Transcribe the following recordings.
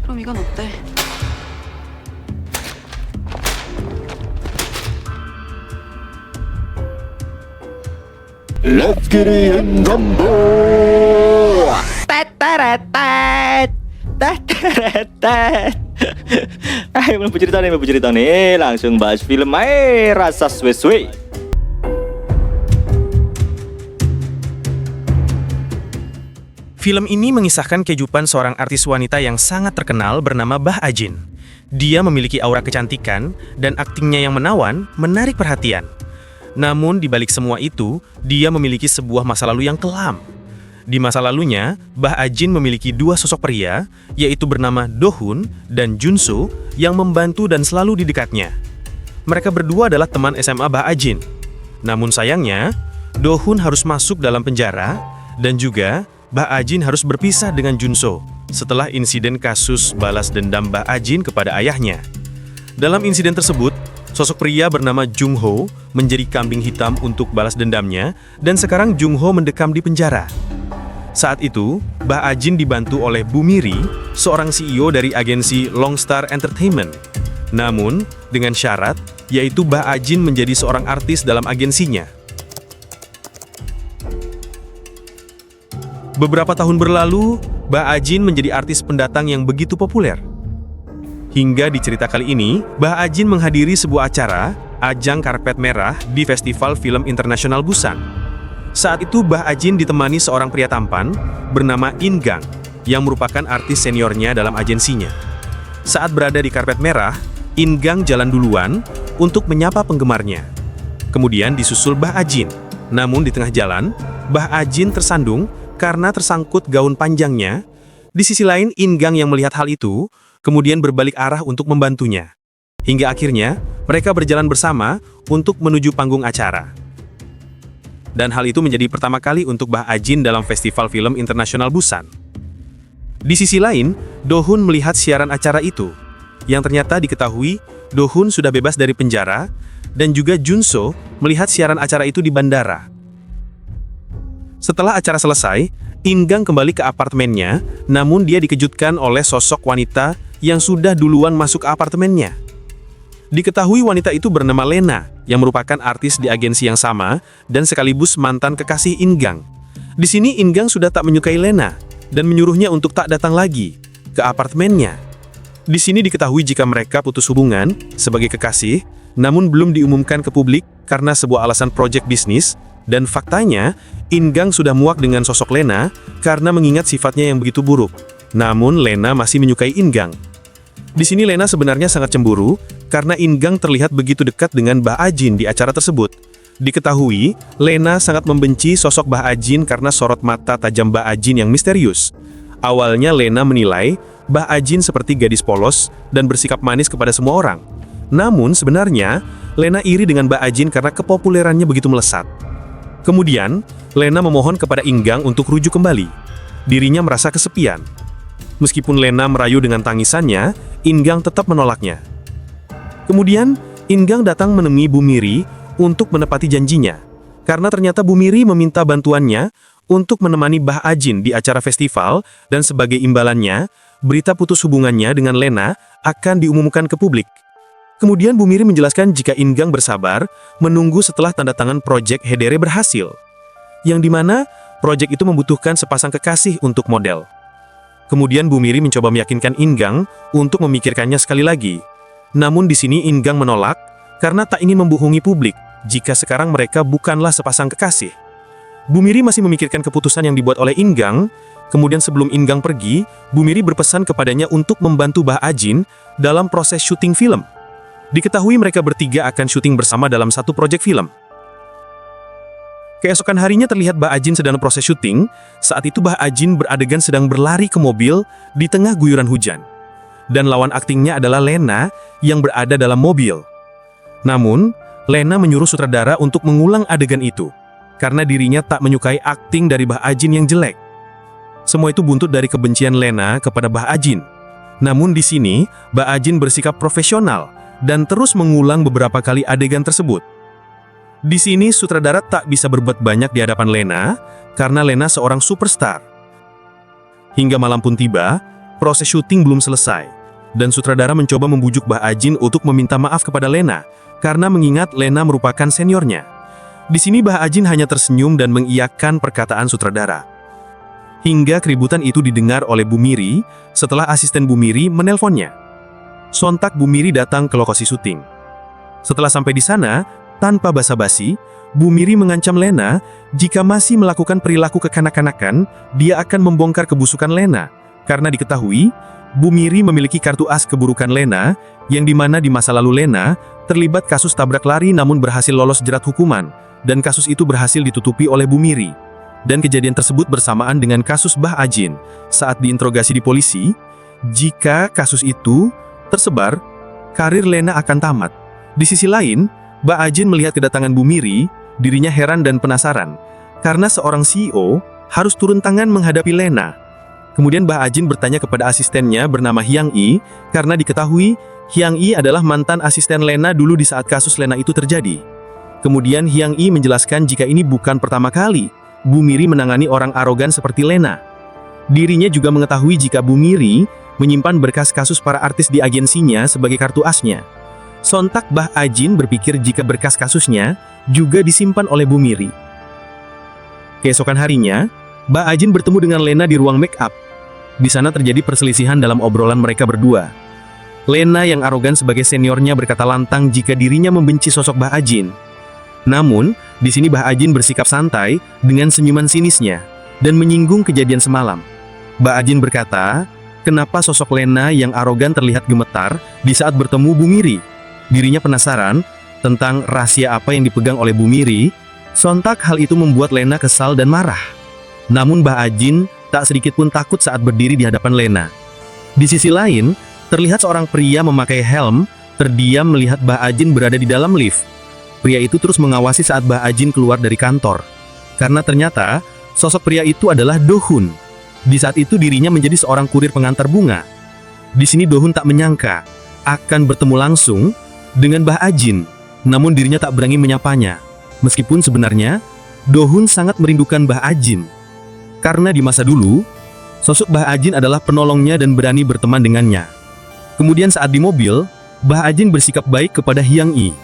그럼 이건 어때? Let's get it in Gumbo. Tataretet, tataretet. Ayo belum cerita nih, langsung bahas film aja, rasa suwe-suwe. Film ini mengisahkan kehidupan seorang artis wanita yang sangat terkenal bernama Bah Ajin. Dia memiliki aura kecantikan dan aktingnya yang menawan menarik perhatian. Namun di balik semua itu, dia memiliki sebuah masa lalu yang kelam. Di masa lalunya, Bah Ajin memiliki dua sosok pria, yaitu bernama Do-hun dan Jun-soo yang membantu dan selalu di dekatnya. Mereka berdua adalah teman SMA Bah Ajin. Namun sayangnya, Do-hun harus masuk dalam penjara dan juga Bah Ajin harus berpisah dengan Jun-soo setelah insiden kasus balas dendam Bah Ajin kepada ayahnya. Dalam insiden tersebut, sosok pria bernama Jung-ho menjadi kambing hitam untuk balas dendamnya dan sekarang Jung-ho mendekam di penjara. Saat itu, Bah Ajin dibantu oleh Bu Miri, seorang CEO dari agensi Longstar Entertainment. Namun, dengan syarat, yaitu Bah Ajin menjadi seorang artis dalam agensinya. Beberapa tahun berlalu, Bah Ajin menjadi artis pendatang yang begitu populer. Hingga di cerita kali ini, Bah Ajin menghadiri sebuah acara, ajang karpet merah di Festival Film Internasional Busan. Saat itu Bah Ajin ditemani seorang pria tampan bernama In Gang, yang merupakan artis seniornya dalam agensinya. Saat berada di karpet merah, In Gang jalan duluan untuk menyapa penggemarnya. Kemudian disusul Bah Ajin. Namun di tengah jalan, Bah Ajin tersandung karena tersangkut gaun panjangnya. Di sisi lain, In Gang yang melihat hal itu, kemudian berbalik arah untuk membantunya. Hingga akhirnya, mereka berjalan bersama untuk menuju panggung acara. Dan hal itu menjadi pertama kali untuk Bah Ajin dalam Festival Film Internasional Busan. Di sisi lain, Do-hun melihat siaran acara itu, yang ternyata diketahui Do-hun sudah bebas dari penjara, dan juga Jun-soo melihat siaran acara itu di bandara. Setelah acara selesai, In Gang kembali ke apartemennya, namun dia dikejutkan oleh sosok wanita yang sudah duluan masuk ke apartemennya. Diketahui wanita itu bernama Lena, yang merupakan artis di agensi yang sama dan sekaligus mantan kekasih In Gang. Di sini In Gang sudah tak menyukai Lena dan menyuruhnya untuk tak datang lagi ke apartemennya. Di sini diketahui jika mereka putus hubungan sebagai kekasih, namun belum diumumkan ke publik karena sebuah alasan proyek bisnis. Dan faktanya, In Gang sudah muak dengan sosok Lena karena mengingat sifatnya yang begitu buruk. Namun Lena masih menyukai In Gang. Di sini Lena sebenarnya sangat cemburu karena In Gang terlihat begitu dekat dengan Bah Ajin di acara tersebut. Diketahui, Lena sangat membenci sosok Bah Ajin karena sorot mata tajam Bah Ajin yang misterius. Awalnya Lena menilai Bah Ajin seperti gadis polos dan bersikap manis kepada semua orang. Namun sebenarnya, Lena iri dengan Bah Ajin karena kepopulerannya begitu melesat. Kemudian, Lena memohon kepada In Gang untuk rujuk kembali. Dirinya merasa kesepian. Meskipun Lena merayu dengan tangisannya, In Gang tetap menolaknya. Kemudian, In Gang datang menemui Bu Miri untuk menepati janjinya. Karena ternyata Bu Miri meminta bantuannya untuk menemani Bah Ajin di acara festival dan sebagai imbalannya, berita putus hubungannya dengan Lena akan diumumkan ke publik. Kemudian Bu Miri menjelaskan jika In Gang bersabar menunggu setelah tanda tangan proyek Hedere berhasil, yang dimana proyek itu membutuhkan sepasang kekasih untuk model. Kemudian Bu Miri mencoba meyakinkan In Gang untuk memikirkannya sekali lagi. Namun di sini In Gang menolak karena tak ingin membohongi publik jika sekarang mereka bukanlah sepasang kekasih. Bu Miri masih memikirkan keputusan yang dibuat oleh In Gang. Kemudian sebelum In Gang pergi, Bu Miri berpesan kepadanya untuk membantu Bah Ajin dalam proses syuting film. Diketahui mereka bertiga akan syuting bersama dalam satu proyek film. Keesokan harinya terlihat Bah Ajin sedang proses syuting. Saat itu Bah Ajin beradegan sedang berlari ke mobil di tengah guyuran hujan. Dan lawan aktingnya adalah Lena yang berada dalam mobil. Namun, Lena menyuruh sutradara untuk mengulang adegan itu, karena dirinya tak menyukai akting dari Bah Ajin yang jelek. Semua itu buntut dari kebencian Lena kepada Bah Ajin. Namun di sini, Bah Ajin bersikap profesional dan terus mengulang beberapa kali adegan tersebut. Di sini sutradara tak bisa berbuat banyak di hadapan Lena karena Lena seorang superstar. Hingga malam pun tiba, proses syuting belum selesai, dan sutradara mencoba membujuk Bah Ajin untuk meminta maaf kepada Lena, karena mengingat Lena merupakan seniornya. Di sini Bah Ajin hanya tersenyum dan mengiyakan perkataan sutradara. Hingga keributan itu didengar oleh Bu Miri, setelah asisten Bu Miri menelponnya. Sontak Bu Miri datang ke lokasi syuting. Setelah sampai di sana, tanpa basa-basi, Bu Miri mengancam Lena, jika masih melakukan perilaku kekanak-kanakan, dia akan membongkar kebusukan Lena. Karena diketahui, Bu Miri memiliki kartu as keburukan Lena, yang dimana di masa lalu Lena terlibat kasus tabrak lari namun berhasil lolos jerat hukuman, dan kasus itu berhasil ditutupi oleh Bu Miri. Dan kejadian tersebut bersamaan dengan kasus Bah Ajin. Saat diinterogasi di polisi, jika kasus itu tersebar, karir Lena akan tamat. Di sisi lain, Bah Ajin melihat kedatangan Bu Miri, dirinya heran dan penasaran, karena seorang CEO harus turun tangan menghadapi Lena. Kemudian Bah Ajin bertanya kepada asistennya bernama Hyang Yi, karena diketahui Hyang Yi adalah mantan asisten Lena dulu di saat kasus Lena itu terjadi. Kemudian Hyang Yi menjelaskan jika ini bukan pertama kali Bu Miri menangani orang arogan seperti Lena. Dirinya juga mengetahui jika Bu Miri menyimpan berkas kasus para artis di agensinya sebagai kartu asnya. Sontak Bah Ajin berpikir jika berkas kasusnya juga disimpan oleh Bu Miri. Keesokan harinya, Bah Ajin bertemu dengan Lena di ruang make up. Di sana terjadi perselisihan dalam obrolan mereka berdua. Lena yang arogan sebagai seniornya berkata lantang jika dirinya membenci sosok Bah Ajin. Namun, di sini Bah Ajin bersikap santai dengan senyuman sinisnya dan menyinggung kejadian semalam. Bah Ajin berkata, kenapa sosok Lena yang arogan terlihat gemetar di saat bertemu Bu Miri? Dirinya penasaran tentang rahasia apa yang dipegang oleh Bu Miri. Sontak hal itu membuat Lena kesal dan marah. Namun Bah Ajin tak sedikit pun takut saat berdiri di hadapan Lena. Di sisi lain, terlihat seorang pria memakai helm, terdiam melihat Bah Ajin berada di dalam lift. Pria itu terus mengawasi saat Bah Ajin keluar dari kantor. Karena ternyata, sosok pria itu adalah Do Hun. Di saat itu dirinya menjadi seorang kurir pengantar bunga. Di sini Do Hun tak menyangka akan bertemu langsung dengan Bah Ajin, namun dirinya tak berani menyapanya. Meskipun sebenarnya, Do Hun sangat merindukan Bah Ajin. Karena di masa dulu, sosok Bah Ajin adalah penolongnya dan berani berteman dengannya. Kemudian saat di mobil, Bah Ajin bersikap baik kepada Hyang Yi.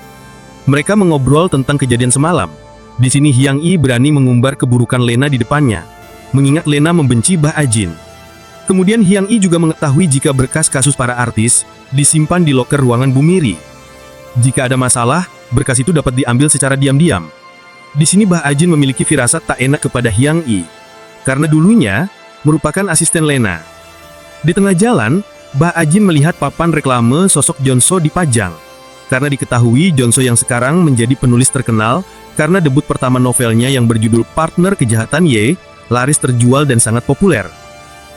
Mereka mengobrol tentang kejadian semalam. Di sini Hyang Yi berani mengumbar keburukan Lena di depannya, mengingat Lena membenci Bah Ajin. Kemudian Hyang Yi juga mengetahui jika berkas kasus para artis disimpan di loker ruangan Bu Miri. Jika ada masalah, berkas itu dapat diambil secara diam-diam. Di sini Bah Ajin memiliki firasat tak enak kepada Hyang Yi, karena dulunya merupakan asisten Lena. Di tengah jalan, Bah Ajin melihat papan reklame sosok Jonso dipajang. Karena diketahui Jonso yang sekarang menjadi penulis terkenal, karena debut pertama novelnya yang berjudul Partner Kejahatan Y, laris terjual dan sangat populer.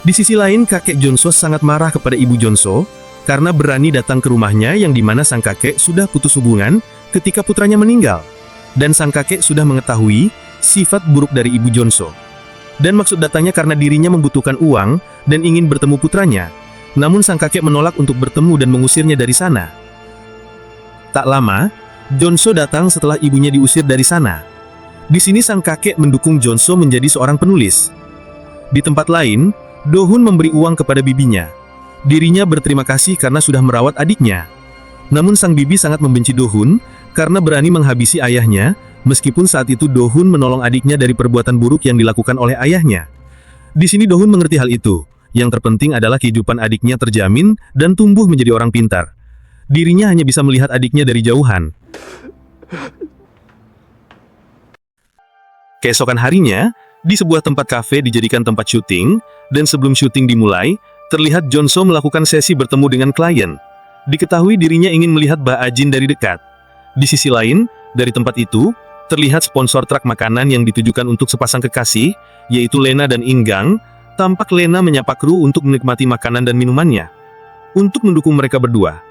Di sisi lain, kakek Jonso sangat marah kepada ibu Jonso, karena berani datang ke rumahnya yang dimana sang kakek sudah putus hubungan ketika putranya meninggal. Dan sang kakek sudah mengetahui sifat buruk dari ibu Jonso. Dan maksud datangnya karena dirinya membutuhkan uang dan ingin bertemu putranya. Namun sang kakek menolak untuk bertemu dan mengusirnya dari sana. Tak lama, Jonso datang setelah ibunya diusir dari sana. Di sini sang kakek mendukung Jonso menjadi seorang penulis. Di tempat lain, Do Hun memberi uang kepada bibinya. Dirinya berterima kasih karena sudah merawat adiknya. Namun sang bibi sangat membenci Do Hun karena berani menghabisi ayahnya, meskipun saat itu Do Hun menolong adiknya dari perbuatan buruk yang dilakukan oleh ayahnya. Di sini Do Hun mengerti hal itu. Yang terpenting adalah kehidupan adiknya terjamin dan tumbuh menjadi orang pintar. Dirinya hanya bisa melihat adiknya dari jauhan. Keesokan harinya, di sebuah tempat kafe dijadikan tempat syuting, dan sebelum syuting dimulai, terlihat Jonso melakukan sesi bertemu dengan klien. Diketahui dirinya ingin melihat Bah Ajin dari dekat. Di sisi lain, dari tempat itu, terlihat sponsor truk makanan yang ditujukan untuk sepasang kekasih, yaitu Lena dan Inggang. Tampak Lena menyapa kru untuk menikmati makanan dan minumannya, untuk mendukung mereka berdua.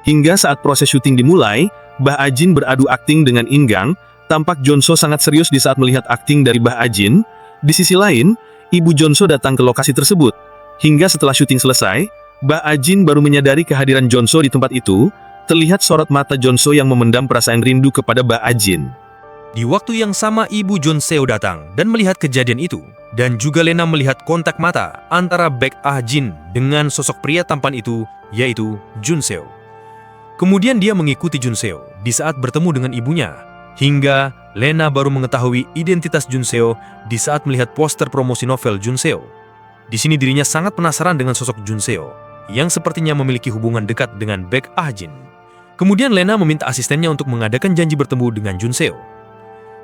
Hingga saat proses syuting dimulai, Bah Ajin beradu akting dengan Inggang. Tampak Jonso sangat serius di saat melihat akting dari Bah Ajin. Di sisi lain, ibu Jonso datang ke lokasi tersebut. Hingga setelah syuting selesai, Bah Ajin baru menyadari kehadiran Jonso di tempat itu. Terlihat sorot mata Jonso yang memendam perasaan rindu kepada Bah Ajin. Di waktu yang sama ibu Jonseo datang dan melihat kejadian itu. Dan juga Lena melihat kontak mata antara Baek Ah-jin dengan sosok pria tampan itu, yaitu Jun Seo. Kemudian dia mengikuti Jun Seo di saat bertemu dengan ibunya, hingga Lena baru mengetahui identitas Jun Seo di saat melihat poster promosi novel Jun Seo. Di sini dirinya sangat penasaran dengan sosok Jun Seo, yang sepertinya memiliki hubungan dekat dengan Baek Ah-jin. Kemudian Lena meminta asistennya untuk mengadakan janji bertemu dengan Jun Seo.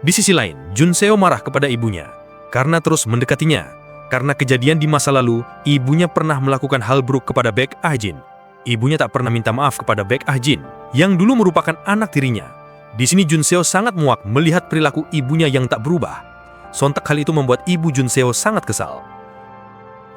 Di sisi lain, Jun Seo marah kepada ibunya karena terus mendekatinya. Karena kejadian di masa lalu, ibunya pernah melakukan hal buruk kepada Baek Ah-jin. Ibunya tak pernah minta maaf kepada Baek Ah-jin, yang dulu merupakan anak tirinya. Di sini Jun Seo sangat muak melihat perilaku ibunya yang tak berubah. Sontak hal itu membuat ibu Jun Seo sangat kesal.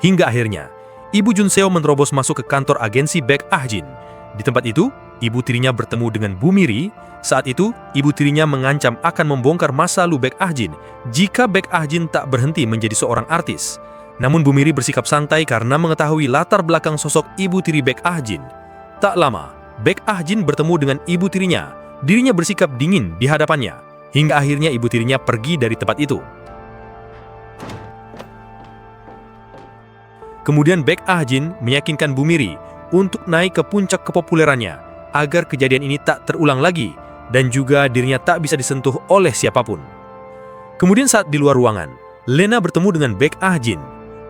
Hingga akhirnya, ibu Jun Seo menerobos masuk ke kantor agensi Baek Ah-jin. Di tempat itu, ibu tirinya bertemu dengan Bu Miri. Saat itu, ibu tirinya mengancam akan membongkar masa lalu Baek Ah-jin jika Baek Ah-jin tak berhenti menjadi seorang artis. Namun Bu Miri bersikap santai karena mengetahui latar belakang sosok ibu tiri Baek Ah-jin. Tak lama, Baek Ah-jin bertemu dengan ibu tirinya. Dirinya bersikap dingin di hadapannya, hingga akhirnya ibu tirinya pergi dari tempat itu. Kemudian Baek Ah-jin meyakinkan Bu Miri untuk naik ke puncak kepopulerannya agar kejadian ini tak terulang lagi dan juga dirinya tak bisa disentuh oleh siapapun. Kemudian saat di luar ruangan, Lena bertemu dengan Baek Ah-jin.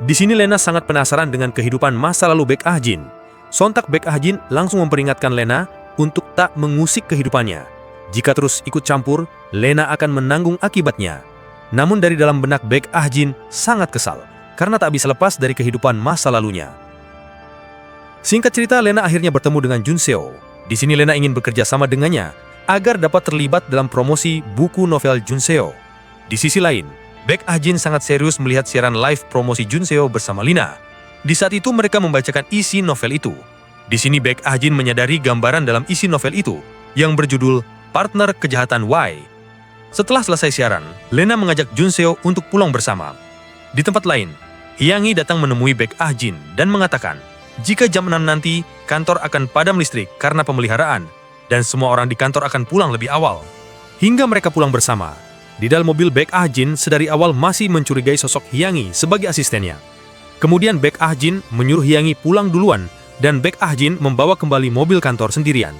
Di sini Lena sangat penasaran dengan kehidupan masa lalu Baek Ah-jin. Sontak Baek Ah-jin langsung memperingatkan Lena untuk tak mengusik kehidupannya. Jika terus ikut campur, Lena akan menanggung akibatnya. Namun dari dalam benak Baek Ah-jin sangat kesal karena tak bisa lepas dari kehidupan masa lalunya. Singkat cerita, Lena akhirnya bertemu dengan Jun Seo. Di sini Lena ingin bekerja sama dengannya agar dapat terlibat dalam promosi buku novel Jun Seo. Di sisi lain, Baek Ah-jin sangat serius melihat siaran live promosi Jun Seo bersama Lina. Di saat itu mereka membacakan isi novel itu. Di sini Baek Ah-jin menyadari gambaran dalam isi novel itu yang berjudul Partner Kejahatan Y. Setelah selesai siaran, Lena mengajak Jun Seo untuk pulang bersama. Di tempat lain, Hyang-hee datang menemui Baek Ah-jin dan mengatakan, jika jam 6 nanti, kantor akan padam listrik karena pemeliharaan, dan semua orang di kantor akan pulang lebih awal. Hingga mereka pulang bersama. Di dalam mobil, Baek Ah-jin sedari awal masih mencurigai sosok Hyang-hee sebagai asistennya. Kemudian Baek Ah-jin menyuruh Hyang-hee pulang duluan, dan Baek Ah-jin membawa kembali mobil kantor sendirian.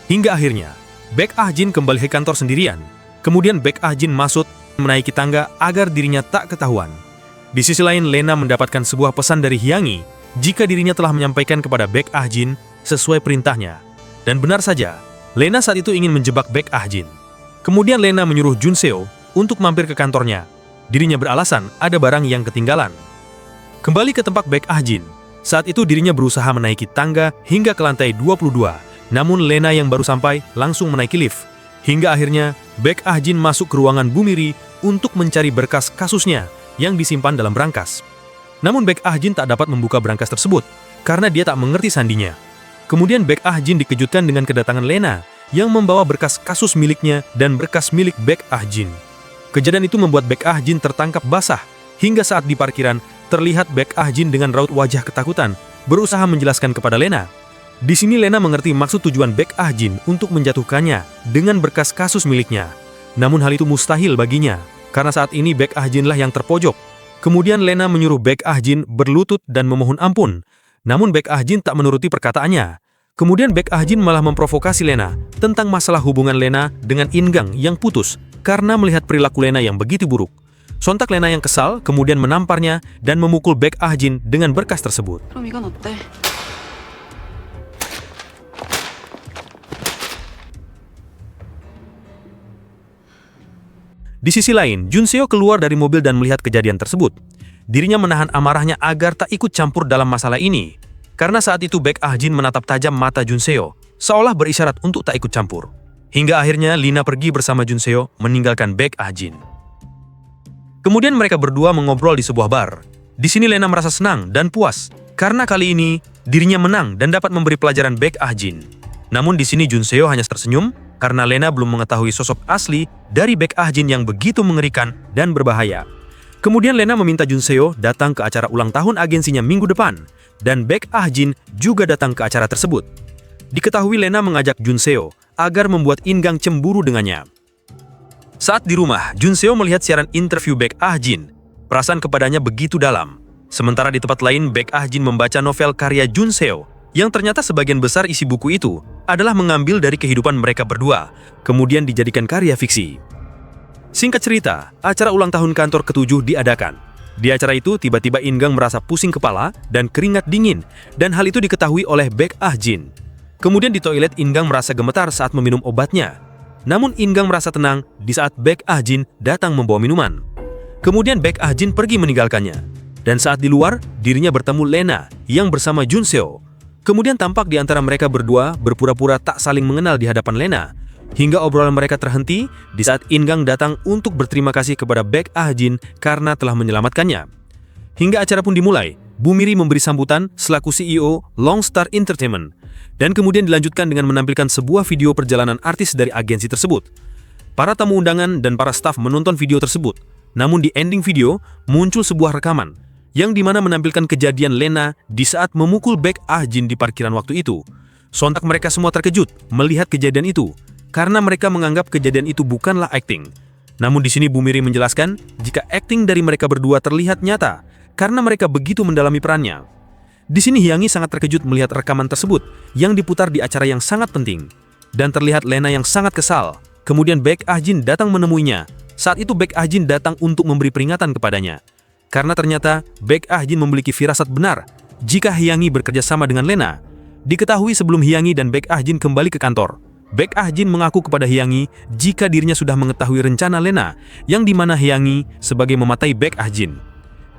Hingga akhirnya, Baek Ah-jin kembali ke kantor sendirian. Kemudian Baek Ah-jin masuk menaiki tangga agar dirinya tak ketahuan. Di sisi lain, Lena mendapatkan sebuah pesan dari Hyang-hee jika dirinya telah menyampaikan kepada Baek Ah-jin sesuai perintahnya. Dan benar saja, Lena saat itu ingin menjebak Baek Ah-jin. Kemudian Lena menyuruh Jun Seo untuk mampir ke kantornya. Dirinya beralasan ada barang yang ketinggalan. Kembali ke tempat Baek Ah-jin. Saat itu dirinya berusaha menaiki tangga hingga ke lantai 22. Namun Lena yang baru sampai langsung menaiki lift. Hingga akhirnya Baek Ah-jin masuk ke ruangan Bu Miri untuk mencari berkas kasusnya yang disimpan dalam brankas. Namun Baek Ah-jin tak dapat membuka brankas tersebut karena dia tak mengerti sandinya. Kemudian Baek Ah-jin dikejutkan dengan kedatangan Lena yang membawa berkas kasus miliknya dan berkas milik Baek Ah-jin. Kejadian itu membuat Baek Ah-jin tertangkap basah hingga saat di parkiran terlihat Baek Ah-jin dengan raut wajah ketakutan berusaha menjelaskan kepada Lena. Di sini Lena mengerti maksud tujuan Baek Ah-jin untuk menjatuhkannya dengan berkas kasus miliknya. Namun hal itu mustahil baginya karena saat ini Baek Ah-jinlah yang terpojok. Kemudian Lena menyuruh Baek Ah-jin berlutut dan memohon ampun. Namun Baek Ah-jin tak menuruti perkataannya. Kemudian Baek Ah-jin malah memprovokasi Lena tentang masalah hubungan Lena dengan In-gang yang putus karena melihat perilaku Lena yang begitu buruk. Sontak Lena yang kesal kemudian menamparnya dan memukul Baek Ah-jin dengan berkas tersebut. 그럼 이건 어때? Di sisi lain, Jun Seo keluar dari mobil dan melihat kejadian tersebut. Dirinya menahan amarahnya agar tak ikut campur dalam masalah ini. Karena saat itu Baek Ah-jin menatap tajam mata Jun Seo, seolah berisyarat untuk tak ikut campur. Hingga akhirnya Lina pergi bersama Jun Seo meninggalkan Baek Ah-jin. Kemudian mereka berdua mengobrol di sebuah bar. Di sini Lena merasa senang dan puas karena kali ini dirinya menang dan dapat memberi pelajaran Baek Ah-jin. Namun di sini Jun Seo hanya tersenyum karena Lena belum mengetahui sosok asli dari Baek Ah-jin yang begitu mengerikan dan berbahaya. Kemudian Lena meminta Jun Seo datang ke acara ulang tahun agensinya minggu depan, dan Baek Ah-jin juga datang ke acara tersebut. Diketahui Lena mengajak Jun Seo agar membuat In-gang cemburu dengannya. Saat di rumah, Jun Seo melihat siaran interview Baek Ah-jin. Perasaan kepadanya begitu dalam. Sementara di tempat lain, Baek Ah-jin membaca novel karya Jun Seo, yang ternyata sebagian besar isi buku itu adalah mengambil dari kehidupan mereka berdua, kemudian dijadikan karya fiksi. Singkat cerita, acara ulang tahun kantor ke-7 diadakan. Di acara itu, tiba-tiba In-gang merasa pusing kepala dan keringat dingin, dan hal itu diketahui oleh Baek Ah-jin. Kemudian di toilet, In-gang merasa gemetar saat meminum obatnya. Namun In-gang merasa tenang di saat Baek Ah-jin datang membawa minuman. Kemudian Baek Ah-jin pergi meninggalkannya. Dan saat di luar, dirinya bertemu Lena yang bersama Jun Seo. Kemudian tampak di antara mereka berdua berpura-pura tak saling mengenal di hadapan Lena. Hingga obrolan mereka terhenti di saat In-gang datang untuk berterima kasih kepada Baek Ah-jin karena telah menyelamatkannya. Hingga acara pun dimulai, Bu Miri memberi sambutan selaku CEO Longstar Entertainment. Dan kemudian dilanjutkan dengan menampilkan sebuah video perjalanan artis dari agensi tersebut. Para tamu undangan dan para staf menonton video tersebut. Namun di ending video, muncul sebuah rekaman yang dimana menampilkan kejadian Lena di saat memukul Baek Ah-jin di parkiran waktu itu. Sontak mereka semua terkejut melihat kejadian itu, karena mereka menganggap kejadian itu bukanlah akting. Namun di sini Bu Miri menjelaskan jika akting dari mereka berdua terlihat nyata, karena mereka begitu mendalami perannya. Di sini Hyang-gi sangat terkejut melihat rekaman tersebut yang diputar di acara yang sangat penting. Dan terlihat Lena yang sangat kesal. Kemudian Baek Ah-jin datang menemuinya. Saat itu Baek Ah-jin datang untuk memberi peringatan kepadanya. Karena ternyata Baek Ah-jin memiliki firasat benar jika Hyang-gi bekerja sama dengan Lena. Diketahui sebelum Hyang-gi dan Baek Ah-jin kembali ke kantor, Baek Ah-jin mengaku kepada Hyang-gi jika dirinya sudah mengetahui rencana Lena, yang dimana Hyang-gi sebagai mematai Baek Ah-jin.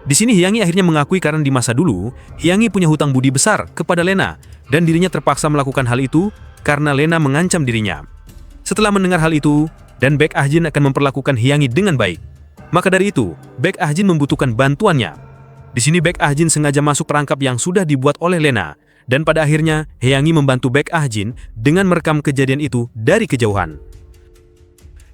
Di sini Hyang-gi akhirnya mengakui karena di masa dulu, Hyang-gi punya hutang budi besar kepada Lena, dan dirinya terpaksa melakukan hal itu karena Lena mengancam dirinya. Setelah mendengar hal itu, dan Baek Ah-jin akan memperlakukan Hyang-gi dengan baik. Maka dari itu, Baek Ah-jin membutuhkan bantuannya. Di sini Baek Ah-jin sengaja masuk perangkap yang sudah dibuat oleh Lena, dan pada akhirnya Hyang-gi membantu Baek Ah-jin dengan merekam kejadian itu dari kejauhan.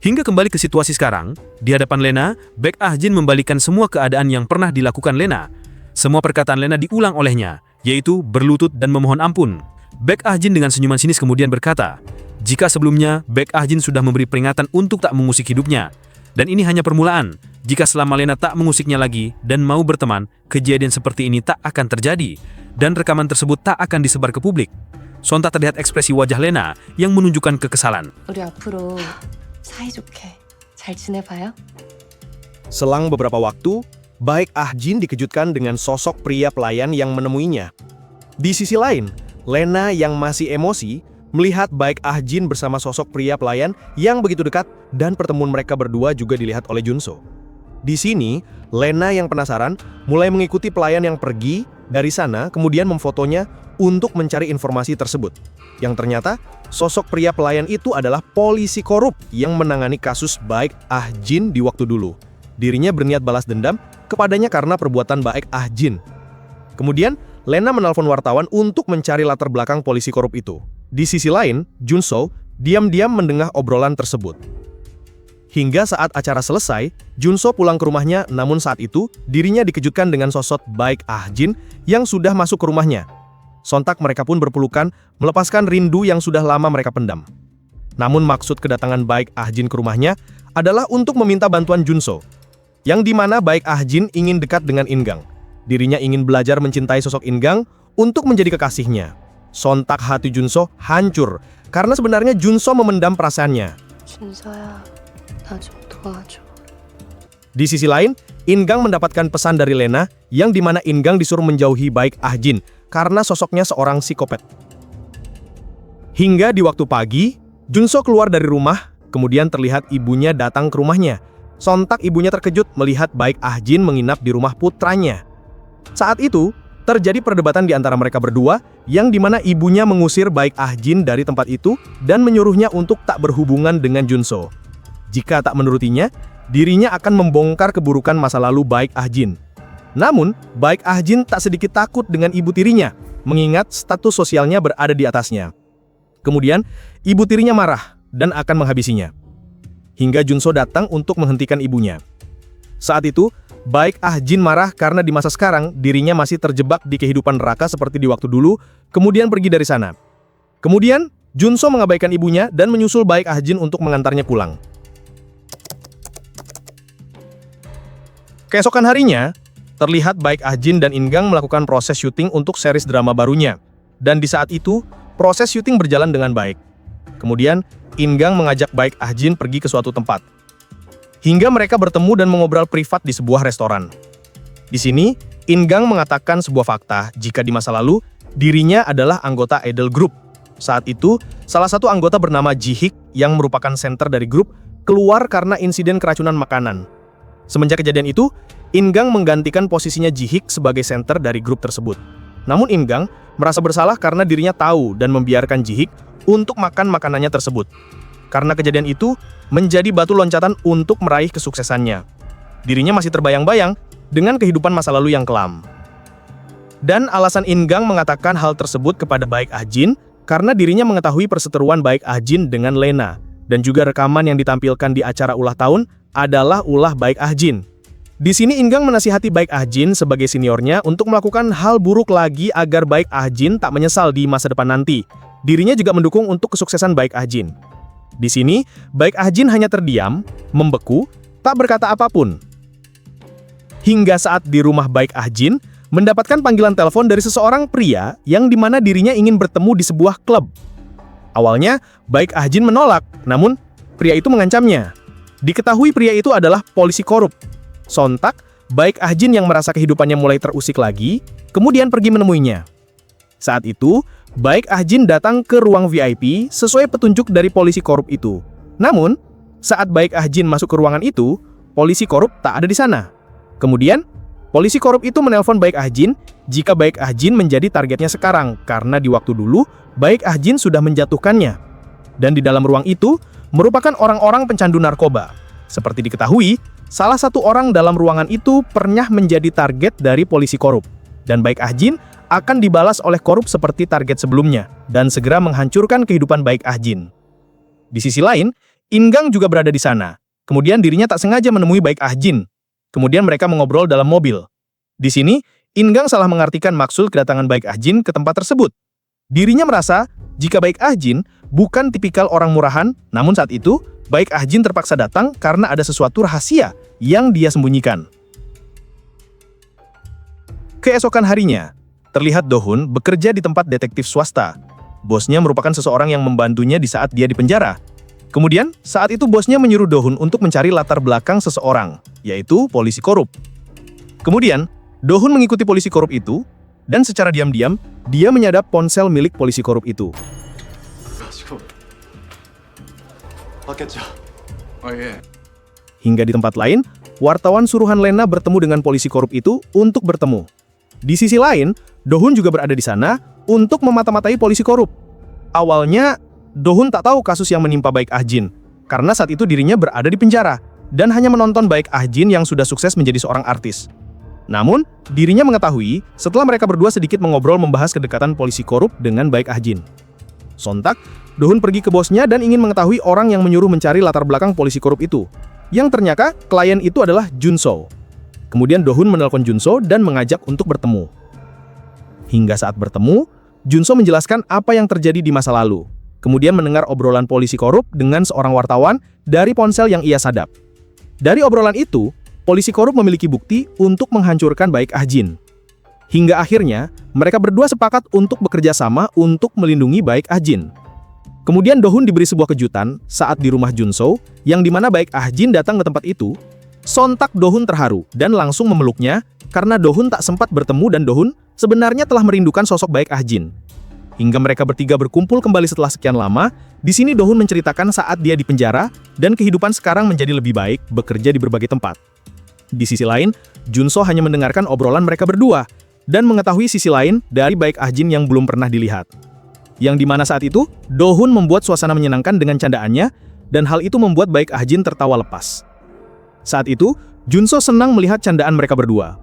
Hingga kembali ke situasi sekarang, di hadapan Lena, Baek Ah-jin membalikan semua keadaan yang pernah dilakukan Lena. Semua perkataan Lena diulang olehnya, yaitu berlutut dan memohon ampun. Baek Ah-jin dengan senyuman sinis kemudian berkata, jika sebelumnya Baek Ah-jin sudah memberi peringatan untuk tak mengusik hidupnya, dan ini hanya permulaan. Jika selama Lena tak mengusiknya lagi dan mau berteman, kejadian seperti ini tak akan terjadi, dan rekaman tersebut tak akan disebar ke publik. Sontak terlihat ekspresi wajah Lena yang menunjukkan kekesalan. 우리 앞으로 사이좋게 잘 지내봐요. Selang beberapa waktu, Baek Ah-jin dikejutkan dengan sosok pria pelayan yang menemuinya. Di sisi lain, Lena yang masih emosi melihat Baek Ah-jin bersama sosok pria pelayan yang begitu dekat, dan pertemuan mereka berdua juga dilihat oleh Junso. Di sini, Lena yang penasaran mulai mengikuti pelayan yang pergi dari sana, kemudian memfotonya untuk mencari informasi tersebut. Yang ternyata, sosok pria pelayan itu adalah polisi korup yang menangani kasus Baek Ah-jin di waktu dulu. Dirinya berniat balas dendam kepadanya karena perbuatan Baek Ah-jin. Kemudian, Lena menelpon wartawan untuk mencari latar belakang polisi korup itu. Di sisi lain, Junso diam-diam mendengar obrolan tersebut. Hingga saat acara selesai, Junso pulang ke rumahnya, namun saat itu, dirinya dikejutkan dengan sosok Baek Ah-jin yang sudah masuk ke rumahnya. Sontak mereka pun berpelukan, melepaskan rindu yang sudah lama mereka pendam. Namun maksud kedatangan Baek Ah-jin ke rumahnya adalah untuk meminta bantuan Junso, yang dimana Baek Ah-jin ingin dekat dengan In-gang. Dirinya ingin belajar mencintai sosok In-gang untuk menjadi kekasihnya. Sontak hati Junso hancur, karena sebenarnya Junso memendam perasaannya. 준서야, 나 좀 도와줘. Di sisi lain, In-gang mendapatkan pesan dari Lena, yang dimana In-gang disuruh menjauhi Baek Ah-jin, karena sosoknya seorang psikopat. Hingga di waktu pagi, Junso keluar dari rumah, kemudian terlihat ibunya datang ke rumahnya. Sontak ibunya terkejut melihat Baek Ah-jin menginap di rumah putranya. Saat itu, terjadi perdebatan di antara mereka berdua, yang dimana ibunya mengusir Baek Ah-jin dari tempat itu dan menyuruhnya untuk tak berhubungan dengan Junso. Jika tak menurutinya, dirinya akan membongkar keburukan masa lalu Baek Ah-jin. Namun, Baek Ah-jin tak sedikit takut dengan ibu tirinya, mengingat status sosialnya berada di atasnya. Kemudian, ibu tirinya marah dan akan menghabisinya. Hingga Junso datang untuk menghentikan ibunya. Saat itu, Baek Ah-jin marah karena di masa sekarang dirinya masih terjebak di kehidupan neraka seperti di waktu dulu, kemudian pergi dari sana. Kemudian, Junso mengabaikan ibunya dan menyusul Baek Ah-jin untuk mengantarnya pulang. Keesokan harinya, terlihat baik Ah-jin dan In-gang melakukan proses syuting untuk series drama barunya. Dan di saat itu, proses syuting berjalan dengan baik. Kemudian, In-gang mengajak baik Ah-jin pergi ke suatu tempat. Hingga mereka bertemu dan mengobrol privat di sebuah restoran. Di sini, In-gang mengatakan sebuah fakta jika di masa lalu, dirinya adalah anggota idol group. Saat itu, salah satu anggota bernama Ji-hik yang merupakan senter dari grup keluar karena insiden keracunan makanan. Semenjak kejadian itu, In-gang menggantikan posisinya Ji-hik sebagai senter dari grup tersebut. Namun In-gang merasa bersalah karena dirinya tahu dan membiarkan Ji-hik untuk makan makanannya tersebut. Karena kejadian itu, menjadi batu loncatan untuk meraih kesuksesannya. Dirinya masih terbayang-bayang dengan kehidupan masa lalu yang kelam. Dan alasan In-gang mengatakan hal tersebut kepada baik Ah-jin karena dirinya mengetahui perseteruan baik Ah-jin dengan Lena, dan juga rekaman yang ditampilkan di acara ulah tahun adalah ulah baik Ah-jin. Di sini In-gang menasihati baik Ah-jin sebagai seniornya untuk melakukan hal buruk lagi agar baik Ah-jin tak menyesal di masa depan nanti. Dirinya juga mendukung untuk kesuksesan baik Ah-jin. Di sini, baik Ah-jin hanya terdiam, membeku, tak berkata apapun. Hingga saat di rumah baik Ah-jin, mendapatkan panggilan telepon dari seseorang pria yang dimana dirinya ingin bertemu di sebuah klub. Awalnya, baik Ah-jin menolak, namun pria itu mengancamnya. Diketahui pria itu adalah polisi korup. Sontak, baik Ah-jin yang merasa kehidupannya mulai terusik lagi, kemudian pergi menemuinya. Saat itu, baik Ah-jin datang ke ruang VIP sesuai petunjuk dari polisi korup itu. Namun, saat baik Ah-jin masuk ke ruangan itu, polisi korup tak ada di sana. Kemudian, polisi korup itu menelpon baik Ah-jin jika baik Ah-jin menjadi targetnya sekarang karena di waktu dulu, baik Ah-jin sudah menjatuhkannya. Dan di dalam ruang itu, merupakan orang-orang pencandu narkoba. Seperti diketahui, salah satu orang dalam ruangan itu pernah menjadi target dari polisi korup. Dan baik Ah-jin akan dibalas oleh korup seperti target sebelumnya, dan segera menghancurkan kehidupan baik Ah-jin. Di sisi lain, In-gang juga berada di sana. Kemudian dirinya tak sengaja menemui baik Ah-jin. Kemudian mereka mengobrol dalam mobil. Di sini, In-gang salah mengartikan maksud kedatangan baik Ah-jin ke tempat tersebut. Dirinya merasa jika baik Ah-jin bukan tipikal orang murahan, namun saat itu, baik Ah-jin terpaksa datang karena ada sesuatu rahasia yang dia sembunyikan. Keesokan harinya, terlihat Do-hun bekerja di tempat detektif swasta. Bosnya merupakan seseorang yang membantunya di saat dia di penjara. Kemudian, saat itu bosnya menyuruh Do-hun untuk mencari latar belakang seseorang, yaitu polisi korup. Kemudian, Do-hun mengikuti polisi korup itu, dan secara diam-diam, dia menyadap ponsel milik polisi korup itu. Hingga di tempat lain, wartawan suruhan Lena bertemu dengan polisi korup itu untuk bertemu. Di sisi lain, Do-hun juga berada di sana untuk memata-matai polisi korup. Awalnya, Do-hun tak tahu kasus yang menimpa baik Ah-jin, karena saat itu dirinya berada di penjara, dan hanya menonton baik Ah-jin yang sudah sukses menjadi seorang artis. Namun, dirinya mengetahui setelah mereka berdua sedikit mengobrol membahas kedekatan polisi korup dengan baik Ah-jin. Sontak, Do-hun pergi ke bosnya dan ingin mengetahui orang yang menyuruh mencari latar belakang polisi korup itu. Yang ternyata, klien itu adalah Jun-so. Kemudian Do-hun menelpon Jun-so dan mengajak untuk bertemu. Hingga saat bertemu, Jun-so menjelaskan apa yang terjadi di masa lalu. Kemudian mendengar obrolan polisi korup dengan seorang wartawan dari ponsel yang ia sadap. Dari obrolan itu, polisi korup memiliki bukti untuk menghancurkan baik Ah-jin. Hingga akhirnya, mereka berdua sepakat untuk bekerja sama untuk melindungi baik Ah-jin. Kemudian Do-hun diberi sebuah kejutan saat di rumah Jun-so, yang dimana baik Ah-jin datang ke tempat itu. Sontak Do-hun terharu dan langsung memeluknya karena Do-hun tak sempat bertemu dan Do-hun sebenarnya telah merindukan sosok baik Ah-jin. Hingga mereka bertiga berkumpul kembali setelah sekian lama, di sini Do-hun menceritakan saat dia di penjara dan kehidupan sekarang menjadi lebih baik bekerja di berbagai tempat. Di sisi lain, Jun-so hanya mendengarkan obrolan mereka berdua dan mengetahui sisi lain dari baik Ah-jin yang belum pernah dilihat. Yang dimana saat itu, Do-hun membuat suasana menyenangkan dengan candaannya dan hal itu membuat baik Ah-jin tertawa lepas. Saat itu, Jun-so senang melihat candaan mereka berdua.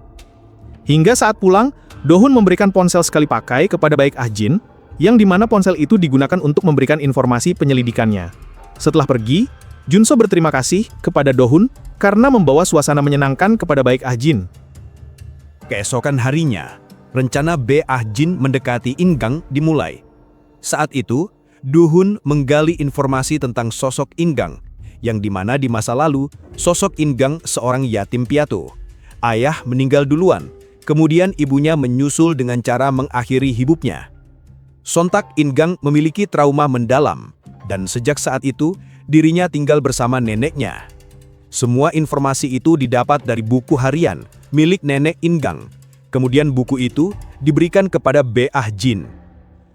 Hingga saat pulang, Do-hun memberikan ponsel sekali pakai kepada baik Ah-jin, yang dimana ponsel itu digunakan untuk memberikan informasi penyelidikannya. Setelah pergi, Jun-so berterima kasih kepada Do-hun karena membawa suasana menyenangkan kepada baik Ah-jin. Keesokan harinya, rencana B Ah-jin mendekati In-gang dimulai. Saat itu, Do-hun menggali informasi tentang sosok In-gang, yang dimana di masa lalu, sosok In-gang seorang yatim piatu. Ayah meninggal duluan, kemudian ibunya menyusul dengan cara mengakhiri hidupnya. Sontak Ingang memiliki trauma mendalam, dan sejak saat itu dirinya tinggal bersama neneknya. Semua informasi itu didapat dari buku harian milik nenek Ingang. Kemudian buku itu diberikan kepada Be Ah Jin.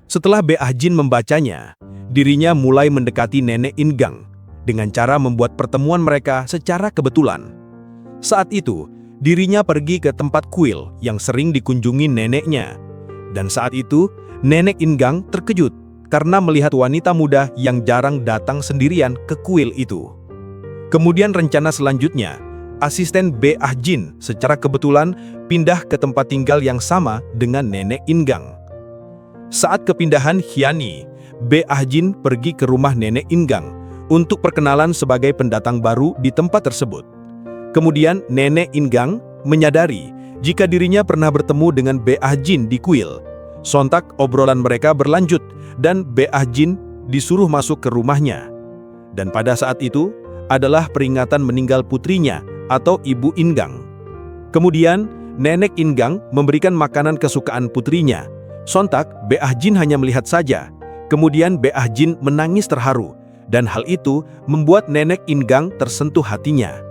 Setelah Be Ah Jin membacanya, dirinya mulai mendekati nenek Ingang dengan cara membuat pertemuan mereka secara kebetulan. Saat itu, dirinya pergi ke tempat kuil yang sering dikunjungi neneknya. Dan saat itu, nenek Ingang terkejut karena melihat wanita muda yang jarang datang sendirian ke kuil itu. Kemudian rencana selanjutnya, asisten Be Ah Jin secara kebetulan pindah ke tempat tinggal yang sama dengan nenek Ingang. Saat kepindahan Hyani, Be Ah Jin pergi ke rumah nenek Ingang untuk perkenalan sebagai pendatang baru di tempat tersebut. Kemudian nenek Ingang menyadari jika dirinya pernah bertemu dengan Be Ah Jin di kuil. Sontak obrolan mereka berlanjut dan Be Ah Jin disuruh masuk ke rumahnya. Dan pada saat itu adalah peringatan meninggal putrinya atau ibu Ingang. Kemudian nenek Ingang memberikan makanan kesukaan putrinya. Sontak Be Ah Jin hanya melihat saja. Kemudian Be Ah Jin menangis terharu dan hal itu membuat nenek Ingang tersentuh hatinya.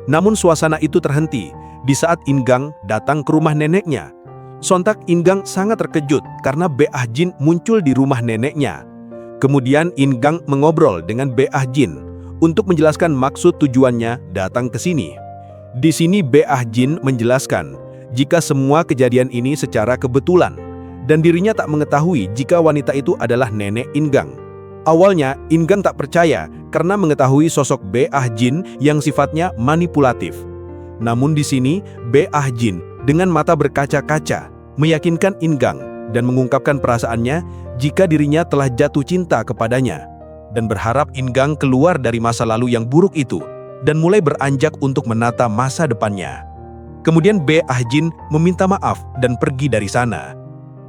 Namun suasana itu terhenti di saat Ingang datang ke rumah neneknya. Sontak Ingang sangat terkejut karena Be Ah Jin muncul di rumah neneknya. Kemudian Ingang mengobrol dengan Be Ah Jin untuk menjelaskan maksud tujuannya datang ke sini. Di sini Be Ah Jin menjelaskan jika semua kejadian ini secara kebetulan dan dirinya tak mengetahui jika wanita itu adalah nenek Ingang. Awalnya Ingang tak percaya karena mengetahui sosok Be Ah Jin yang sifatnya manipulatif. Namun di sini Be Ah Jin dengan mata berkaca-kaca meyakinkan Ingang dan mengungkapkan perasaannya jika dirinya telah jatuh cinta kepadanya dan berharap Ingang keluar dari masa lalu yang buruk itu dan mulai beranjak untuk menata masa depannya. Kemudian Be Ah Jin meminta maaf dan pergi dari sana.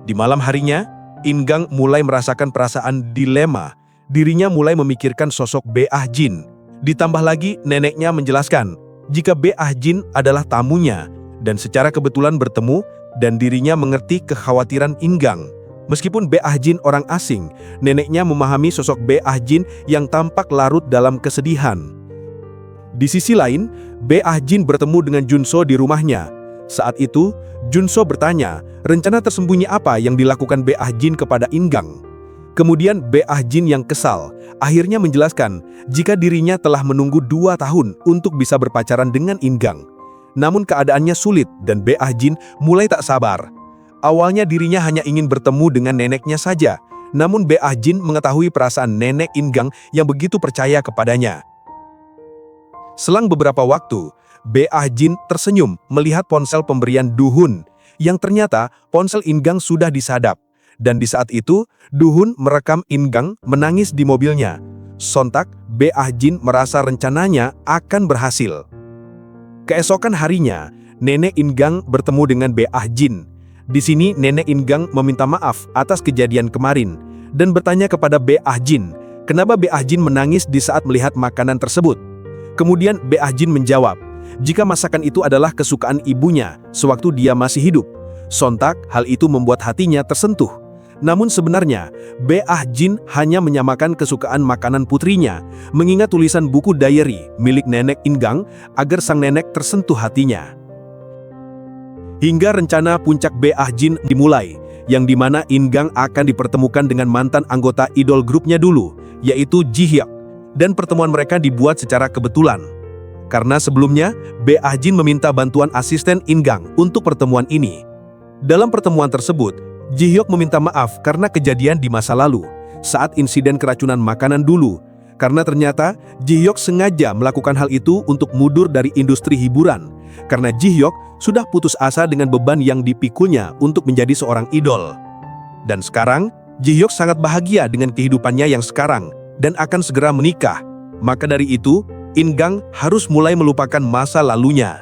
Di malam harinya, Ingang mulai merasakan perasaan dilema. Dirinya mulai memikirkan sosok Be Ah Jin. Ditambah lagi neneknya menjelaskan jika Be Ah Jin adalah tamunya dan secara kebetulan bertemu dan dirinya mengerti kekhawatiran Ingang. Meskipun Be Ah Jin orang asing, neneknya memahami sosok Be Ah Jin yang tampak larut dalam kesedihan. Di sisi lain, Be Ah Jin bertemu dengan Junso di rumahnya. Saat itu, Junso bertanya rencana tersembunyi apa yang dilakukan Be Ah Jin kepada Ingang. Kemudian Be Ah Jin yang kesal akhirnya menjelaskan jika dirinya telah menunggu 2 tahun untuk bisa berpacaran dengan Ingang. Namun keadaannya sulit dan Be Ah Jin mulai tak sabar. Awalnya dirinya hanya ingin bertemu dengan neneknya saja, namun Be Ah Jin mengetahui perasaan nenek Ingang yang begitu percaya kepadanya. Selang beberapa waktu, Be Ah Jin tersenyum melihat ponsel pemberian Duhun, yang ternyata ponsel Ingang sudah disadap. Dan di saat itu, Duhun merekam Ingang menangis di mobilnya. Sontak, Be Ah Jin merasa rencananya akan berhasil. Keesokan harinya, nenek Ingang bertemu dengan Be Ah Jin. Di sini nenek Ingang meminta maaf atas kejadian kemarin dan bertanya kepada Be Ah Jin, kenapa Be Ah Jin menangis di saat melihat makanan tersebut. Kemudian Be Ah Jin menjawab, jika masakan itu adalah kesukaan ibunya sewaktu dia masih hidup. Sontak, hal itu membuat hatinya tersentuh. Namun sebenarnya, Be Ah Jin hanya menyamakan kesukaan makanan putrinya, mengingat tulisan buku diary milik nenek Ingang agar sang nenek tersentuh hatinya. Hingga rencana puncak Be Ah Jin dimulai, yang dimana Ingang akan dipertemukan dengan mantan anggota idol grupnya dulu, yaitu Ji Hyuk, dan pertemuan mereka dibuat secara kebetulan. Karena sebelumnya, Be Ah Jin meminta bantuan asisten Ingang untuk pertemuan ini. Dalam pertemuan tersebut, Ji Hyuk meminta maaf karena kejadian di masa lalu, saat insiden keracunan makanan dulu, karena ternyata Ji Hyuk sengaja melakukan hal itu untuk mundur dari industri hiburan, karena Ji Hyuk sudah putus asa dengan beban yang dipikulnya untuk menjadi seorang idol. Dan sekarang, Ji Hyuk sangat bahagia dengan kehidupannya yang sekarang, dan akan segera menikah. Maka dari itu, Ingang harus mulai melupakan masa lalunya.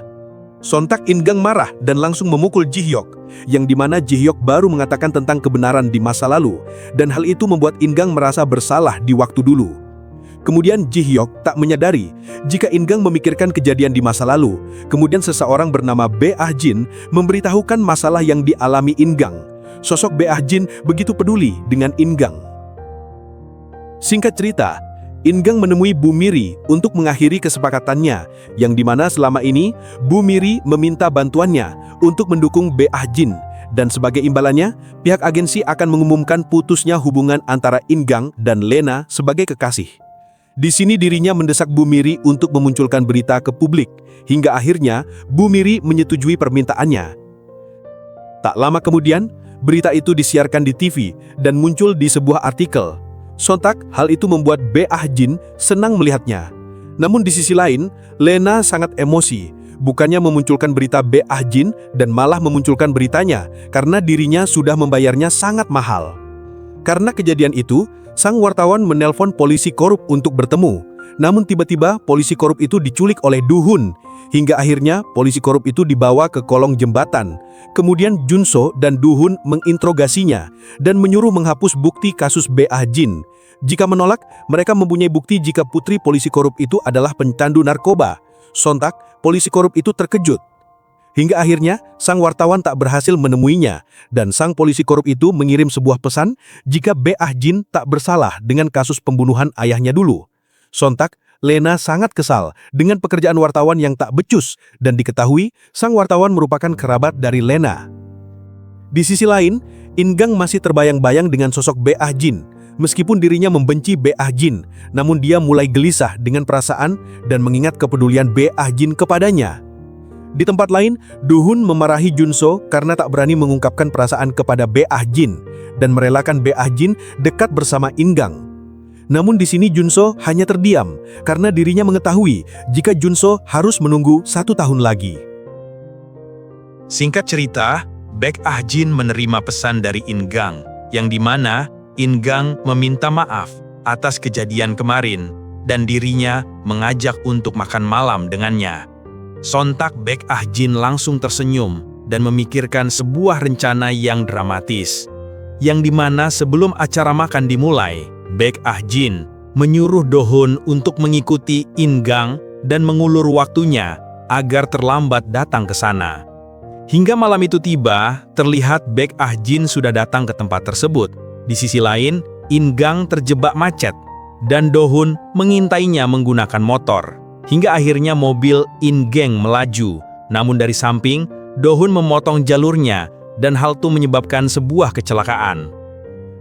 Sontak Ingang marah dan langsung memukul Ji Hyuk, yang dimana Ji Hyuk baru mengatakan tentang kebenaran di masa lalu, dan hal itu membuat Ingang merasa bersalah di waktu dulu. Kemudian Ji Hyuk tak menyadari jika In Gang memikirkan kejadian di masa lalu. Kemudian seseorang bernama Bae Ah Jin memberitahukan masalah yang dialami In Gang. Sosok Bae Ah Jin begitu peduli dengan In Gang. Singkat cerita, In Gang menemui Bu Miri untuk mengakhiri kesepakatannya, yang dimana selama ini Bu Miri meminta bantuannya untuk mendukung Bae Ah Jin. Dan sebagai imbalannya, pihak agensi akan mengumumkan putusnya hubungan antara In Gang dan Lena sebagai kekasih. Di sini dirinya mendesak Bu Miri untuk memunculkan berita ke publik, hingga akhirnya Bu Miri menyetujui permintaannya. Tak lama kemudian, berita itu disiarkan di TV dan muncul di sebuah artikel. Sontak, hal itu membuat Bae Ah Jin senang melihatnya. Namun di sisi lain, Lena sangat emosi, bukannya memunculkan berita Bae Ah Jin dan malah memunculkan beritanya karena dirinya sudah membayarnya sangat mahal. Karena kejadian itu, sang wartawan menelpon polisi korup untuk bertemu. Namun tiba-tiba polisi korup itu diculik oleh Du-hun. Hingga akhirnya polisi korup itu dibawa ke kolong jembatan. Kemudian Junso dan Du-hun menginterogasinya dan menyuruh menghapus bukti kasus Bae Ah Jin. Jika menolak, mereka mempunyai bukti jika putri polisi korup itu adalah pecandu narkoba. Sontak, polisi korup itu terkejut. Hingga akhirnya, sang wartawan tak berhasil menemuinya, dan sang polisi korup itu mengirim sebuah pesan jika Bae Ah Jin tak bersalah dengan kasus pembunuhan ayahnya dulu. Sontak, Lena sangat kesal dengan pekerjaan wartawan yang tak becus, dan diketahui sang wartawan merupakan kerabat dari Lena. Di sisi lain, In Gang masih terbayang-bayang dengan sosok Bae Ah Jin. Meskipun dirinya membenci Bae Ah Jin, namun dia mulai gelisah dengan perasaan dan mengingat kepedulian Bae Ah Jin kepadanya. Di tempat lain, Du-hun memarahi Junso karena tak berani mengungkapkan perasaan kepada Bae Ah Jin dan merelakan Bae Ah Jin dekat bersama In Gang. Namun di sini Junso hanya terdiam karena dirinya mengetahui jika Junso harus menunggu 1 tahun lagi. Singkat cerita, Bae Ah Jin menerima pesan dari In Gang, yang dimana In Gang meminta maaf atas kejadian kemarin dan dirinya mengajak untuk makan malam dengannya. Sontak Bae Ah Jin langsung tersenyum dan memikirkan sebuah rencana yang dramatis. Yang dimana sebelum acara makan dimulai, Bae Ah Jin menyuruh Do-hun untuk mengikuti In Gang dan mengulur waktunya agar terlambat datang ke sana. Hingga malam itu tiba, terlihat Bae Ah Jin sudah datang ke tempat tersebut. Di sisi lain, In Gang terjebak macet dan Do-hun mengintainya menggunakan motor. Hingga akhirnya mobil In Gang melaju. Namun dari samping, Do-hun memotong jalurnya dan hal itu menyebabkan sebuah kecelakaan.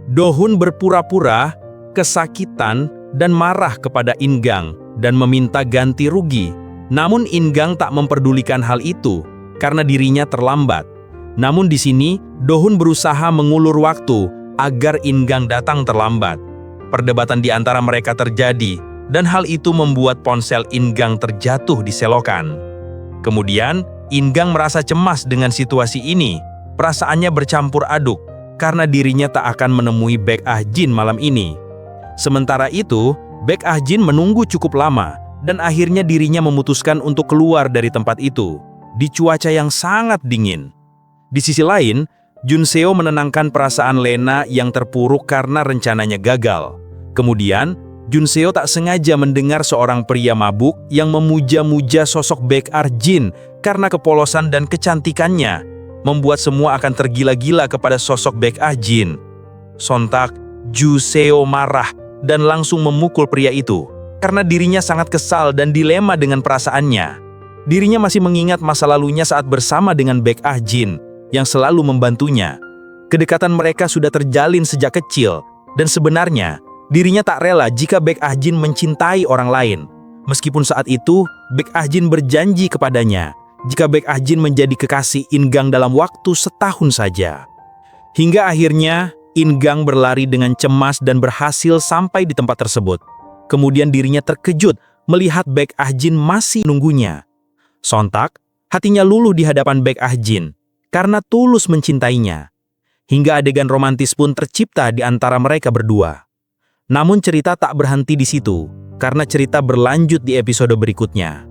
Do-hun berpura-pura kesakitan dan marah kepada In Gang dan meminta ganti rugi. Namun In Gang tak memperdulikan hal itu karena dirinya terlambat. Namun di sini, Do-hun berusaha mengulur waktu agar In Gang datang terlambat. Perdebatan di antara mereka terjadi, dan hal itu membuat ponsel In Gang terjatuh di selokan. Kemudian, In Gang merasa cemas dengan situasi ini. Perasaannya bercampur aduk, karena dirinya tak akan menemui Bae Ah Jin malam ini. Sementara itu, Bae Ah Jin menunggu cukup lama, dan akhirnya dirinya memutuskan untuk keluar dari tempat itu, di cuaca yang sangat dingin. Di sisi lain, Junseo menenangkan perasaan Lena yang terpuruk karena rencananya gagal. Kemudian, Junseo tak sengaja mendengar seorang pria mabuk yang memuja-muja sosok Bae Ah Jin karena kepolosan dan kecantikannya, membuat semua akan tergila-gila kepada sosok Bae Ah Jin. Sontak, Junseo marah dan langsung memukul pria itu, karena dirinya sangat kesal dan dilema dengan perasaannya. Dirinya masih mengingat masa lalunya saat bersama dengan Bae Ah Jin, yang selalu membantunya. Kedekatan mereka sudah terjalin sejak kecil, dan sebenarnya, dirinya tak rela jika Bae Ah Jin mencintai orang lain. Meskipun saat itu, Bae Ah Jin berjanji kepadanya jika Bae Ah Jin menjadi kekasih In Gang dalam waktu 1 tahun saja. Hingga akhirnya, In Gang berlari dengan cemas dan berhasil sampai di tempat tersebut. Kemudian dirinya terkejut melihat Bae Ah Jin masih nunggunya. Sontak, hatinya luluh di hadapan Bae Ah Jin karena tulus mencintainya. Hingga adegan romantis pun tercipta di antara mereka berdua. Namun cerita tak berhenti di situ, karena cerita berlanjut di episode berikutnya.